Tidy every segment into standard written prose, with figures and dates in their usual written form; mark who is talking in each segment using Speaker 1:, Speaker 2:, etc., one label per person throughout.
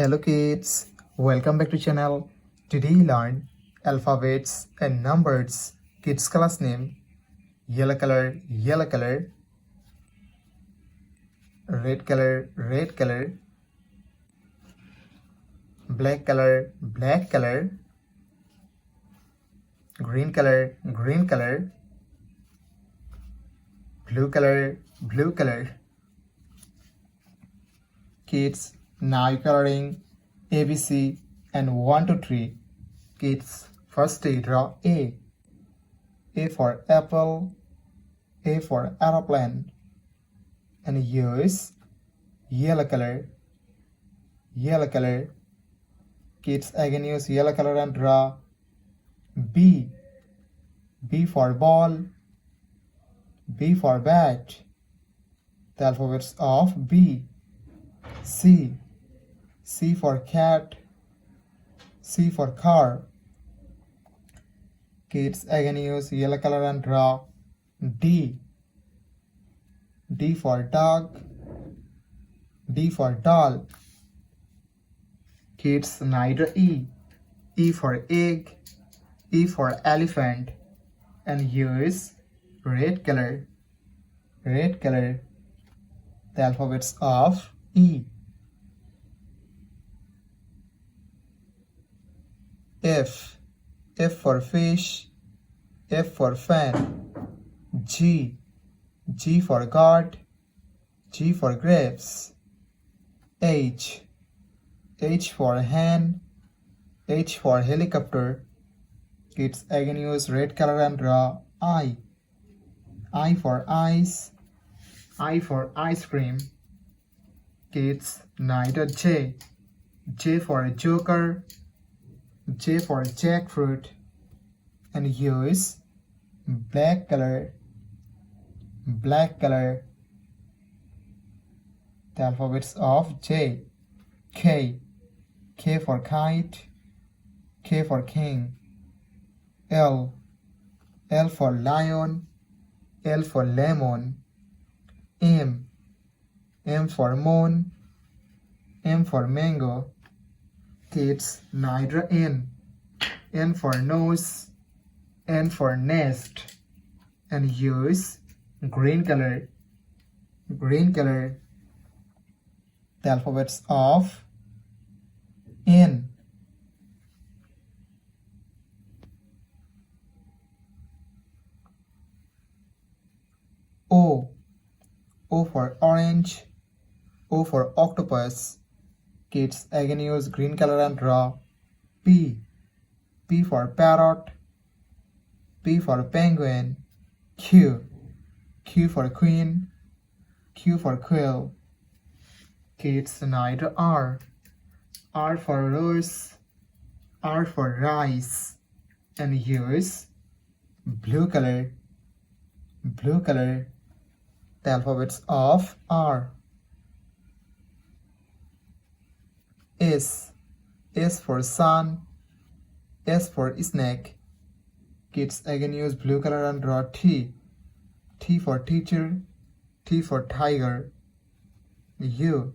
Speaker 1: Hello kids, welcome back to channel. Today you learn alphabets and numbers. Kids class name yellow color, red color, black color, green color, blue color. Kids, now you're coloring ABC and 1 to 3. Kids, first draw A. A for apple, A for aeroplane, and use yellow color. Kids, again use yellow color and draw B. B for ball, B for bat. The alphabets of B. C. C for cat, C for car. Kids, again use yellow color and draw D. D for dog, D for doll. Kids, neither E. E for egg, E for elephant, and use red color. The alphabets of E. F. F for fish, F for fan. G. G for God, G for grapes. H. H for hen, H for helicopter. Kids, again use red color and draw I. I for ice, I for ice cream. Kids, neither J. J for joker, J for jackfruit, and use black color. The alphabets of J. K. K for kite, K for king. L. L for lion, L for lemon. M. M for moon, M for mango. Kids, neither N. N for nose, N for nest, and use green color. The alphabets of N. O. O for orange, O for octopus. Kids, again use green color and draw P. P for parrot, P for penguin. Q. Q for queen, Q for quill. Kids, neither R. R for rose, R for rice, and use blue color. The alphabets of R. S. S for sun, S for snake. Kids, again use blue color and draw T. T for teacher, T for tiger. U.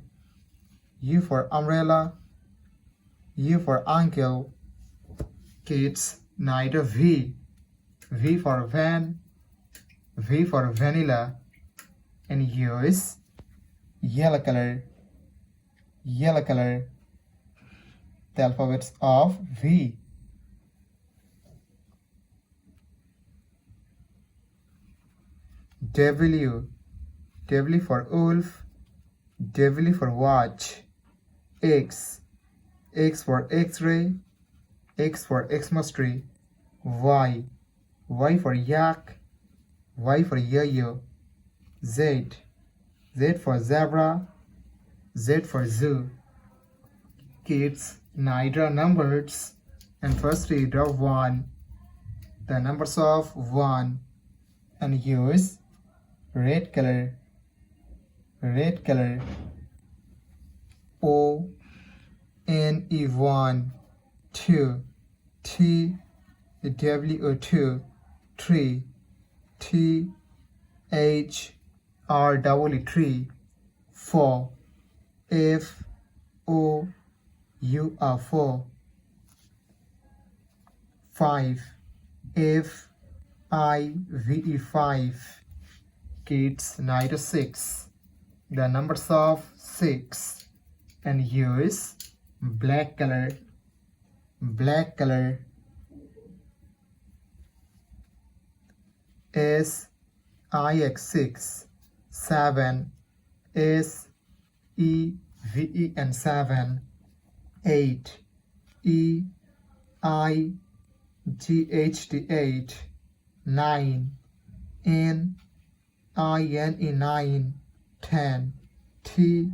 Speaker 1: U for umbrella, U for uncle. Kids, neither V. V for van, V for vanilla, and use yellow color. The alphabets of V. W. W for wolf, W for watch. X. X for X-ray, X for Xmas tree. Y. Y for yak, Y for yo-yo. Z. Z for zebra, Z for zoo. Kids, neither numbers, and first draw 1. The numbers of 1, and use red color. O. N. E. 1, 2. T. W. O. 2, 3. T. H. R. W. 3, 4. F. O. 4. 5. FIVE 5. Kids, knight 6. The numbers of 6. And here is black color. Black color is IX6. 7 is EVE and 7. 8 EIGHT 8. 9 NINE 9. 10 TE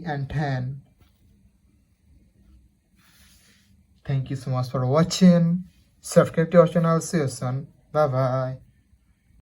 Speaker 1: and 10. Thank you so much for watching. Subscribe to our channel. See you soon. Bye bye.